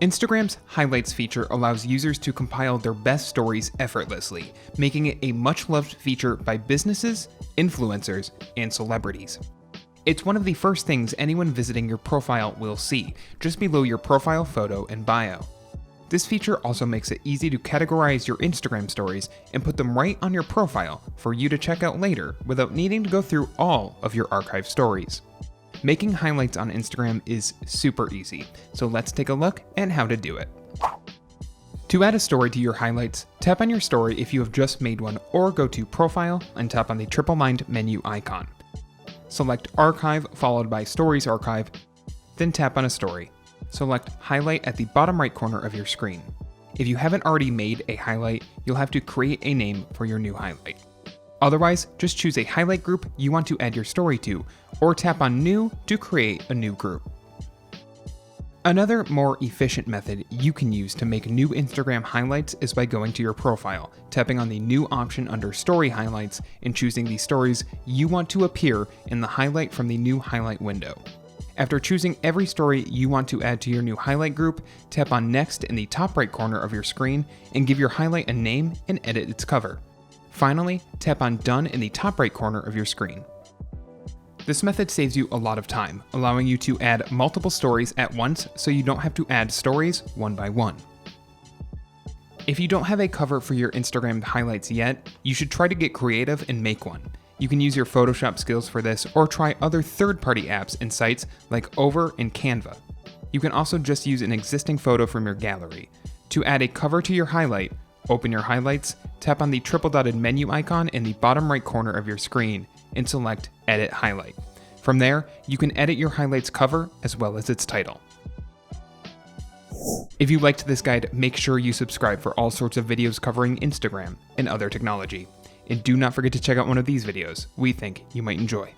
Instagram's Highlights feature allows users to compile their best stories effortlessly, making it a much-loved feature by businesses, influencers, and celebrities. It's one of the first things anyone visiting your profile will see, just below your profile photo and bio. This feature also makes it easy to categorize your Instagram stories and put them right on your profile for you to check out later without needing to go through all of your archived stories. Making highlights on Instagram is super easy, so let's take a look at how to do it. To add a story to your highlights, tap on your story if you have just made one, or go to Profile and tap on the triple-lined menu icon. Select Archive followed by Stories Archive, then tap on a story. Select Highlight at the bottom right corner of your screen. If you haven't already made a highlight, you'll have to create a name for your new highlight. Otherwise, just choose a highlight group you want to add your story to, or tap on New to create a new group. Another more efficient method you can use to make new Instagram highlights is by going to your profile, tapping on the New option under Story Highlights, and choosing the stories you want to appear in the highlight from the new highlight window. After choosing every story you want to add to your new highlight group, tap on Next in the top right corner of your screen and give your highlight a name and edit its cover. Finally, tap on Done in the top right corner of your screen. This method saves you a lot of time, allowing you to add multiple stories at once so you don't have to add stories one by one. If you don't have a cover for your Instagram highlights yet, you should try to get creative and make one. You can use your Photoshop skills for this, or try other third-party apps and sites like Over and Canva. You can also just use an existing photo from your gallery. To add a cover to your highlight, open your highlights, tap on the triple-dotted menu icon in the bottom right corner of your screen, and select Edit Highlight. From there, you can edit your highlight's cover as well as its title. If you liked this guide, make sure you subscribe for all sorts of videos covering Instagram and other technology. And do not forget to check out one of these videos we think you might enjoy.